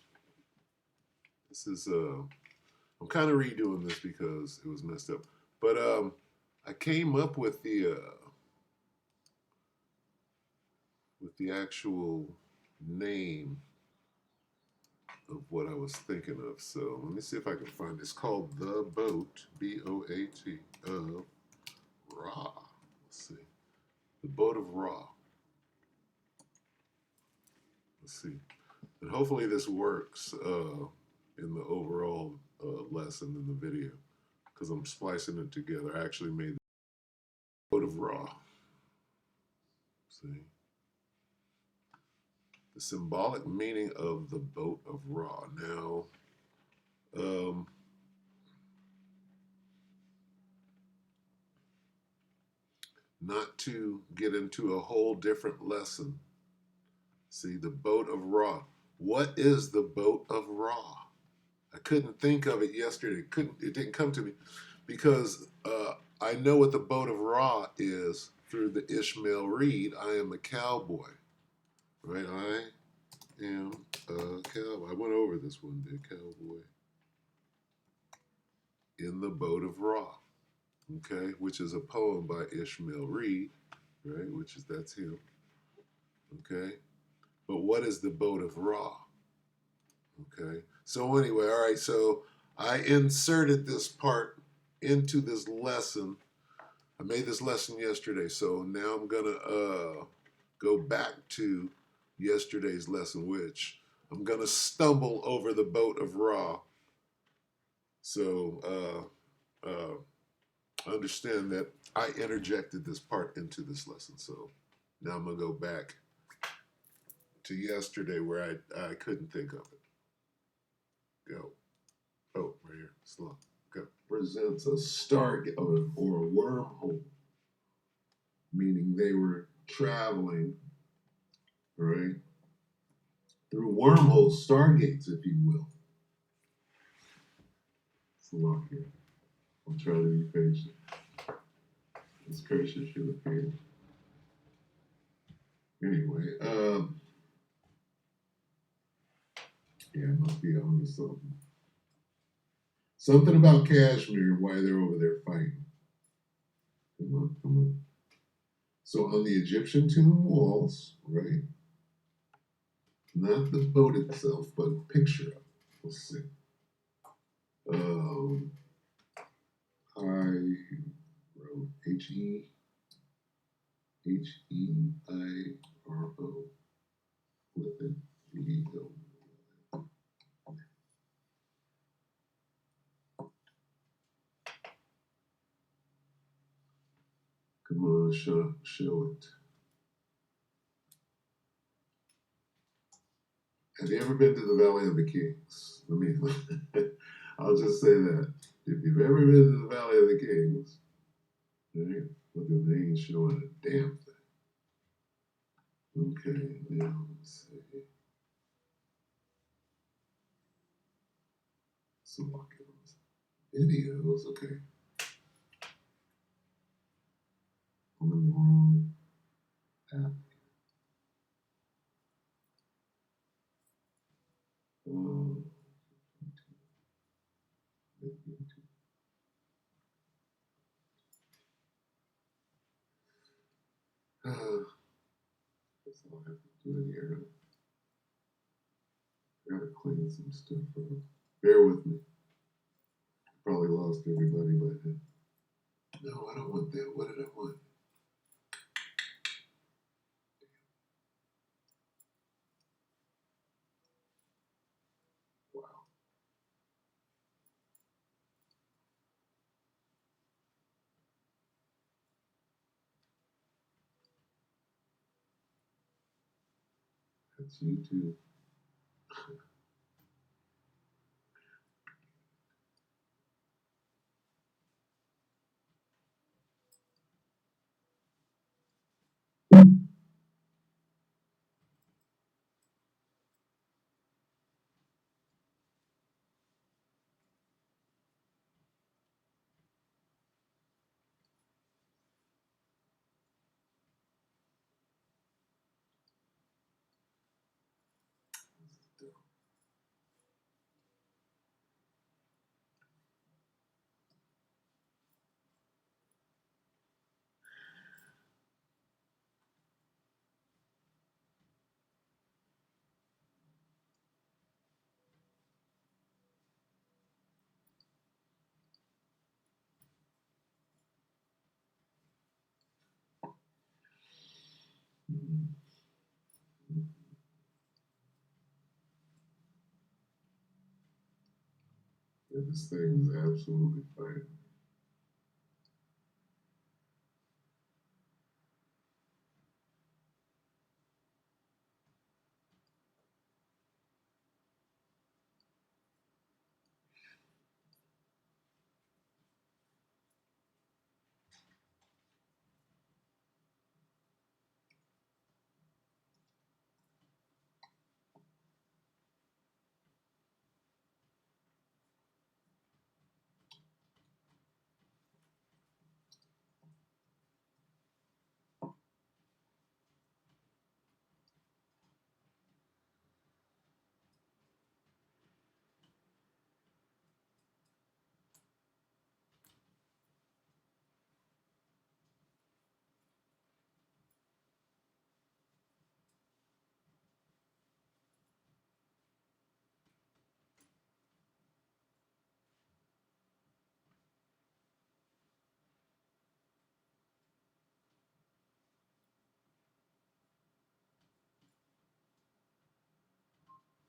this is I'm kind of redoing this because it was messed up. But I came up with the actual name of what I was thinking of. So let me see if I can find it. It's called The Boat, B-O-A-T, of Ra. Let's see. The Boat of Ra. Let's see. And hopefully this works in the overall lesson in the video because I'm splicing it together. I actually made the Boat of Ra. See? The symbolic meaning of the Boat of Ra. Now, not to get into a whole different lesson. See, the Boat of Ra. What is the Boat of Ra? I couldn't think of it yesterday. It didn't come to me because I know what the Boat of Ra is through the Ishmael Reed. I am a cowboy, right? I am a cowboy. I went over this one day, cowboy in the Boat of Ra, okay, which is a poem by Ishmael Reed, right? That's him, okay. But what is the Boat of Ra? Okay. So anyway, all right. So I inserted this part into this lesson. I made this lesson yesterday, so now I'm gonna go back to yesterday's lesson, which I'm gonna stumble over the Boat of Ra. So understand that I interjected this part into this lesson. So now I'm gonna go back to yesterday where I couldn't think of it. Go. Oh, right here. Slow. Go. Presents a stargate or a wormhole, meaning they were traveling, right, through wormholes, stargates, if you will. Slow here. I'll try to be patient. This cursor should appear. Anyway, yeah, it must be on to something. Something about Kashmere and why they're over there fighting. Come on, come on. So on the Egyptian tomb walls, right? Not the boat itself, but picture of it. Let's see. I wrote Heiro with it. Video. Come on, show it. Have you ever been to the Valley of the Kings? I'll just say that. If you've ever been to the Valley of the Kings, right, look at they ain't showing a damn thing. Okay, now let's see. Some videos, okay. I'm in the wrong app. That's all I have to do in here. I gotta clean some stuff up. Bear with me. Probably lost everybody by then. No, I don't want that. What did I want? That's YouTube. Yeah, this thing is absolutely fine.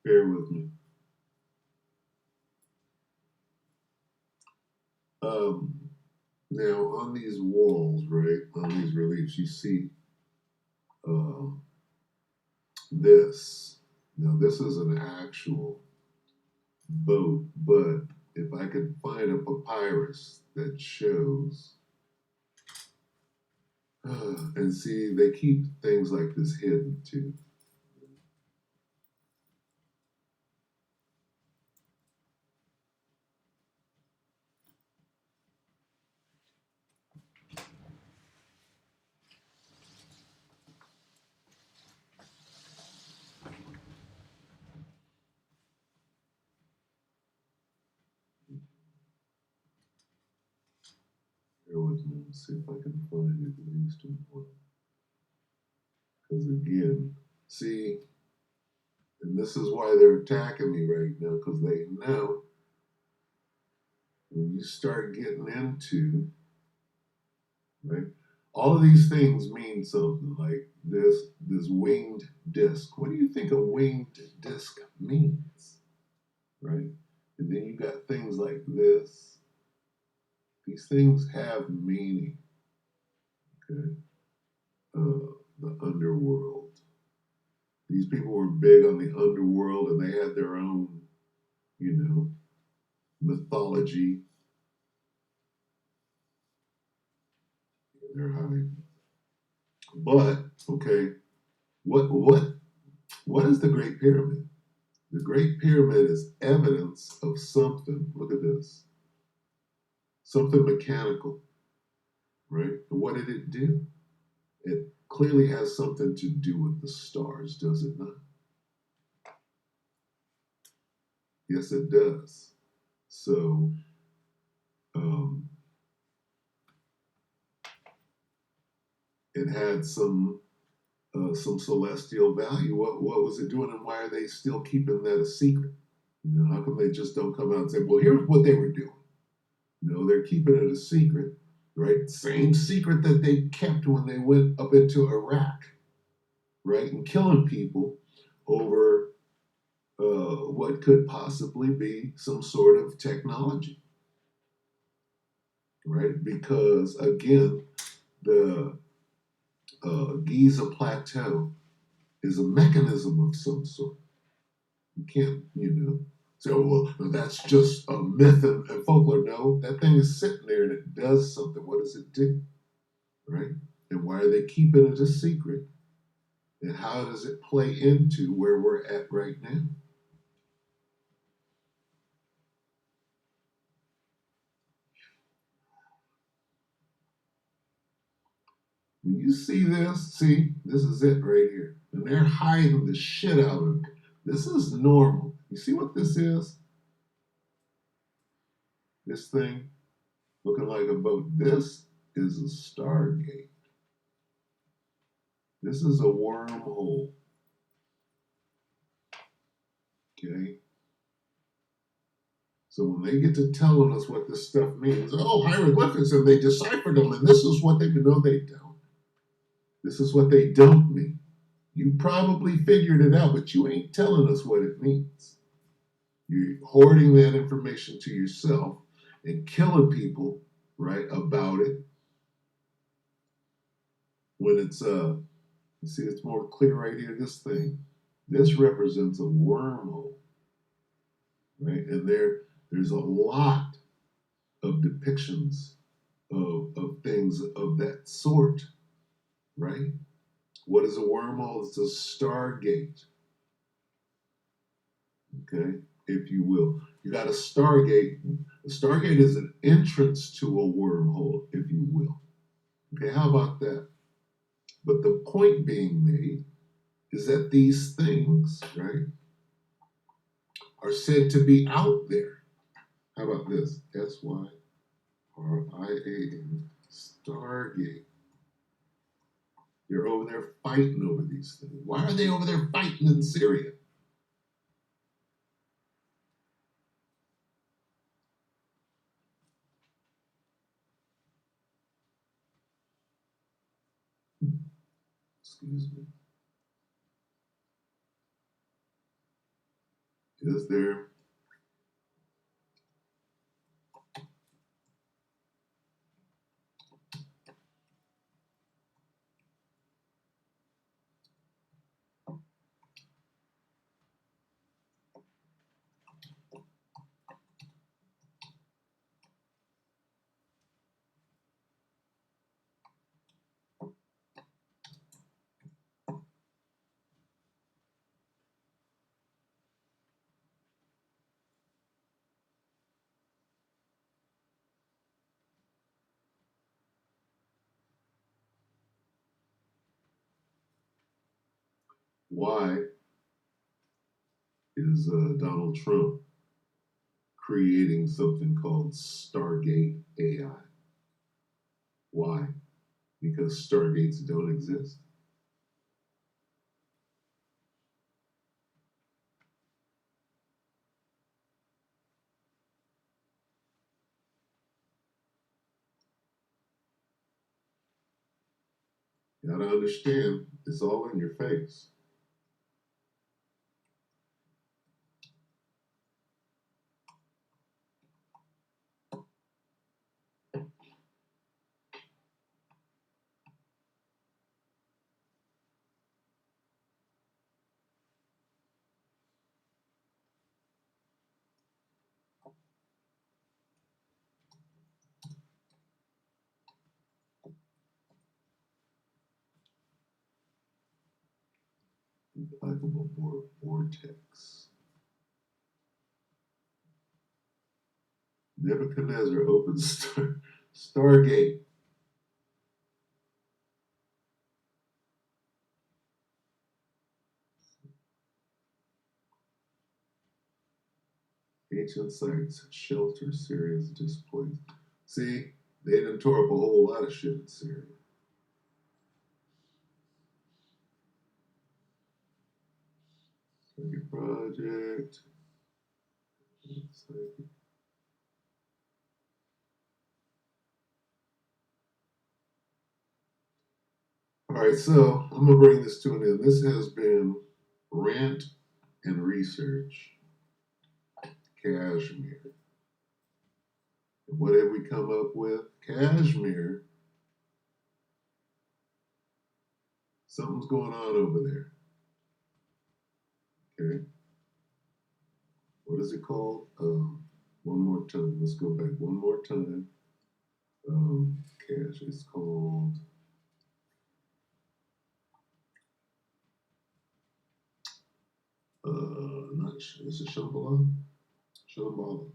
Bear with me. Now on these walls, right, on these reliefs, you see uh, this. Now this is an actual boat, but if I could find a papyrus that shows, and see, they keep things like this hidden too. Bear with me, let's see if I can find at least one. Because again, see, and this is why they're attacking me right now, because they know when you start getting into, right, all of these things mean something. Like this winged disc. What do you think a winged disc means, right? And then you got things like this. These things have meaning. Okay, the underworld. These people were big on the underworld, and they had their own, you know, mythology. They're hiding. But okay, what is the Great Pyramid? The Great Pyramid is evidence of something. Look at this. Something mechanical, right? And what did it do? It clearly has something to do with the stars, does it not? Yes, it does. So, um, it had some celestial value. What was it doing, and why are they still keeping that a secret? You know, how come they just don't come out and say, "Well, here's what they were doing"? No, they're keeping it a secret, right? Same secret that they kept when they went up into Iraq, right, and killing people over what could possibly be some sort of technology, right? Because again, the Giza Plateau is a mechanism of some sort. You can't, say, oh, well, that's just a myth and folklore. No, that thing is sitting there and it does something. What does it do? Right? And why are they keeping it a secret? And how does it play into where we're at right now? When you see this is it right here. And they're hiding the shit out of it. This is normal. You see what this is? This thing looking like a boat. This is a stargate. This is a wormhole. Okay? So when they get to telling us what this stuff means, oh, hieroglyphics, and they deciphered them, and this is what they know they don't. This is what they don't mean. You probably figured it out, but you ain't telling us what it means. You're hoarding that information to yourself and killing people, right, about it. When it's you see, it's more clear right here, this thing. This represents a wormhole, right? And there's a lot of depictions of things of that sort, right? What is a wormhole? It's a stargate, okay, if you will. You got a stargate. A stargate is an entrance to a wormhole, if you will. Okay, how about that? But the point being made is that these things, right, are said to be out there. How about this? SYRIAN, Stargate. They're over there fighting over these things. Why are they over there fighting in Syria? Excuse me. Is there why is Donald Trump creating something called Stargate AI? Why? Because Stargates don't exist. You gotta understand, it's all in your face. Implacable vortex. Nebuchadnezzar opens Stargate. Ancient sites shelter Syria's displaced. See, they done tore up a whole lot of shit in Syria. Second project. All right, so I'm gonna bring this to an end. This has been Rant and Research, Kashmere. And what have we come up with? Kashmere. Something's going on over there. Okay. What is it called? One more time. Let's go back one more time. Cash. It's called. Not. Is it Shambhala? Shambhala.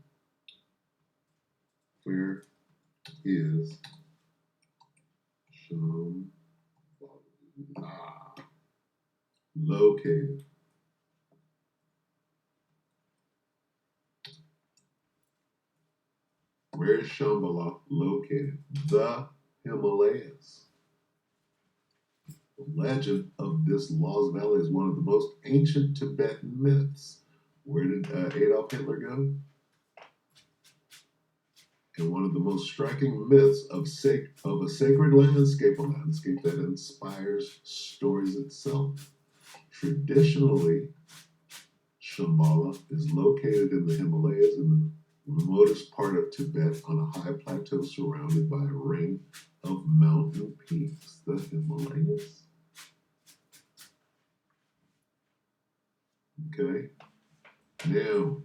Where is Shambhala located? Where is Shambhala located? The Himalayas. The legend of this lost valley is one of the most ancient Tibetan myths. Where did Adolf Hitler go? And one of the most striking myths of a sacred landscape, a landscape that inspires stories itself. Traditionally, Shambhala is located in the Himalayas in the remotest part of Tibet on a high plateau surrounded by a ring of mountain peaks. The Himalayas. Okay. Now,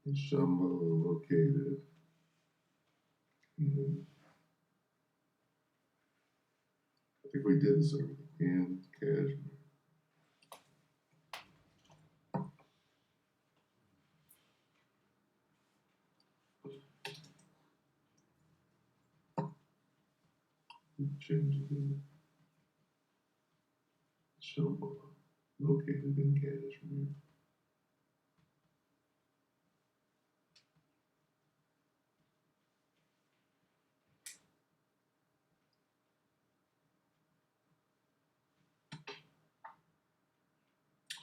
is Shambhala located in, I think we did this already, in Kashmir. Change it in Shambhala, located in Kashmir.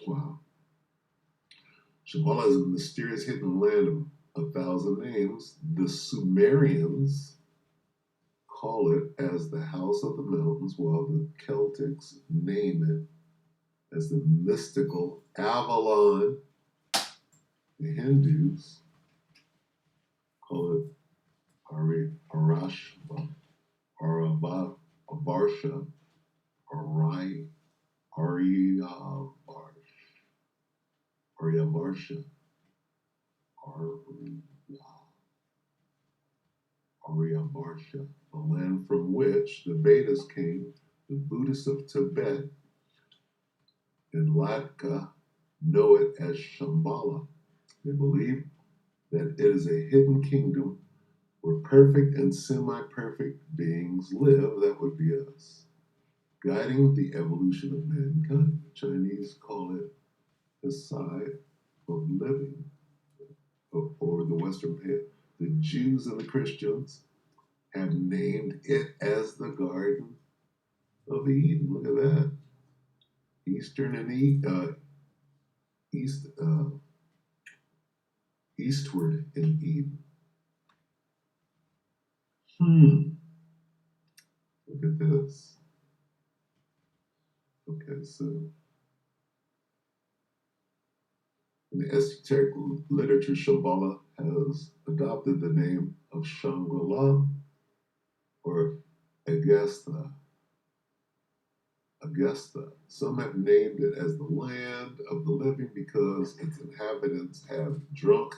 Wow. Shambhala is a mysterious hidden land of 1,000 names. The Sumerians call it as the House of the Mountains, while the Celtics name it as the mystical Avalon. The Hindus call it Arashva, Avarsha, Aryavarsha, Aryavarsha, the land from which the Vedas came. The Buddhists of Tibet and Latka know it as Shambhala. They believe that it is a hidden kingdom where perfect and semi-perfect beings live. That would be us, guiding the evolution of mankind. The Chinese call it the side of living, or the Western path. The Jews and the Christians have named it as the Garden of Eden. Look at that. Eastern and eastward in Eden. Look at this. Okay, so in the esoteric literature, Shambhala has adopted the name of Shangri-La or Agastha. Some have named it as the land of the living because its inhabitants have drunk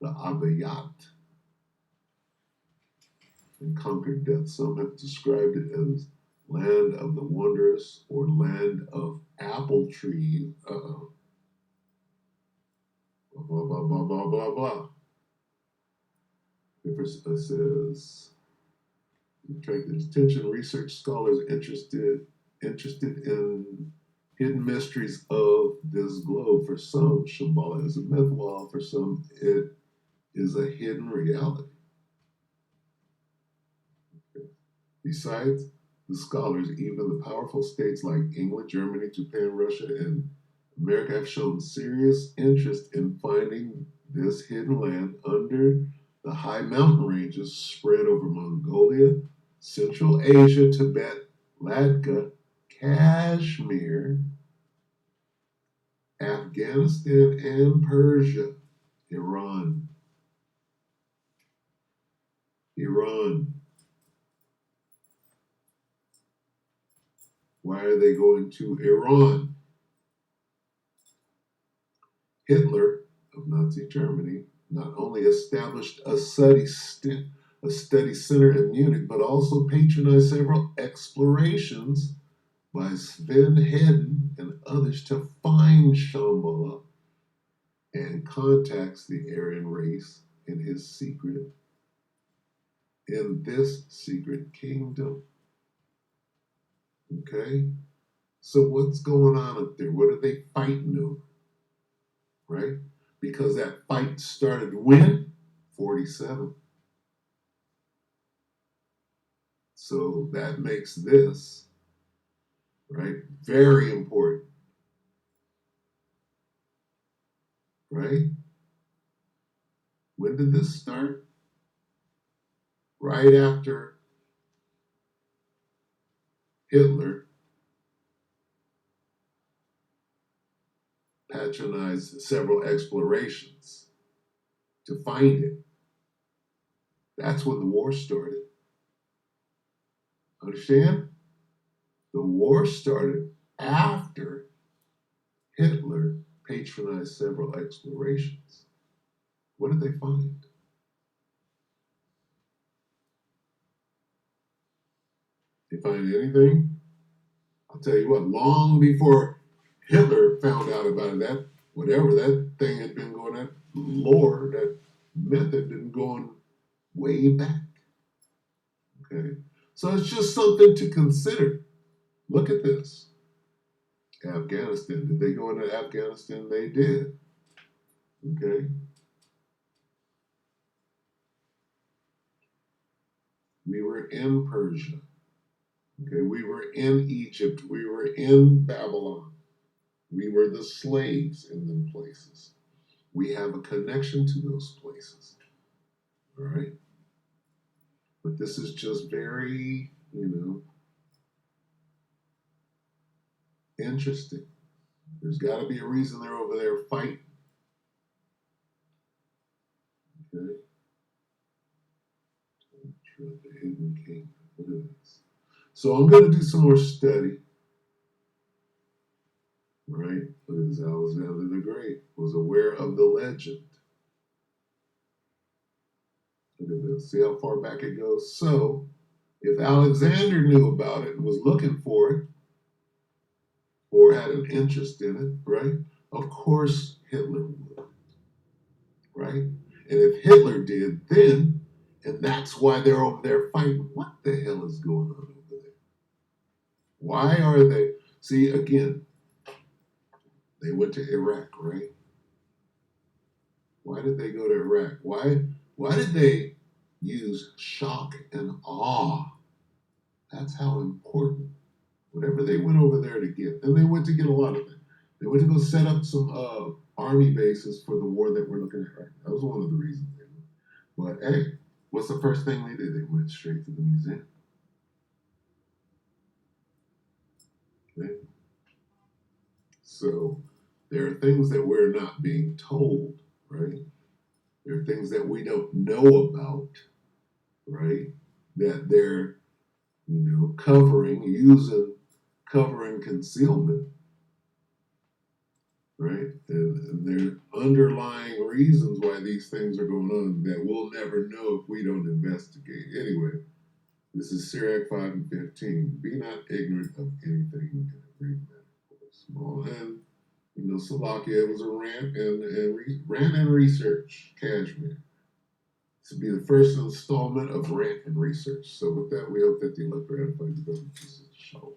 the Abhayat and conquered death. Some have described it as land of the wondrous or land of apple trees. Blah, blah, blah, blah, blah, blah, blah. It says, attracted attention, research scholars interested in hidden mysteries of this globe. For some, Shambhala is a myth, while for some, it is a hidden reality. Okay. Besides the scholars, even the powerful states like England, Germany, Japan, Russia, and America have shown serious interest in finding this hidden land under the high mountain ranges spread over Mongolia, Central Asia, Tibet, Latka, Kashmir, Afghanistan and Persia, Iran. Why are they going to Iran? Hitler of Nazi Germany not only established a study center in Munich, but also patronized several explorations by Sven Hedden and others to find Shambhala and contacts the Aryan race in this secret kingdom. Okay? So what's going on up there? What are they fighting over? Right? Because that fight started when? 47. So that makes this, right, very important. Right? When did this start? Right after Hitler patronized several explorations to find it. That's when the war started. Understand? The war started after Hitler patronized several explorations. What did they find? They find anything? I'll tell you what, long before Hitler found out about it, that whatever that thing had been going, that lore, that myth had been going way back. Okay? So it's just something to consider. Look at this. Afghanistan. Did they go into Afghanistan? They did. Okay? We were in Persia. Okay? We were in Egypt. We were in Babylon. We were the slaves in them places. We have a connection to those places. All right? But this is just very, interesting. There's got to be a reason they're over there fighting. Okay? The hidden kingdom. Look at this. So I'm going to do some more study. Right? Look at this. Alexander the Great was aware of the legend. Look at this. See how far back it goes? So, if Alexander knew about it and was looking for it, or had an interest in it, right? Of course Hitler would. Right? And if Hitler did, then, and that's why they're over there fighting, what the hell is going on over there? Why are they? See, again, they went to Iraq, right? Why did they go to Iraq? Why did they use shock and awe? That's how important. Whatever they went over there to get. And they went to get a lot of it. They went to go set up some army bases for the war that we're looking at right now. That was one of the reasons they went. But hey, what's the first thing they did? They went straight to the museum. Okay? So there are things that we're not being told, right? There are things that we don't know about, right? That they're, covering concealment, right? And there are underlying reasons why these things are going on that we'll never know if we don't investigate. Anyway, this is Sirach 5 and 15. Be not ignorant of anything in every matter, small and Slovakia was a rant and research, Kashmere. This will be the first installment of rant and research. So with that, we hope that the electorate edified the government. This is the show.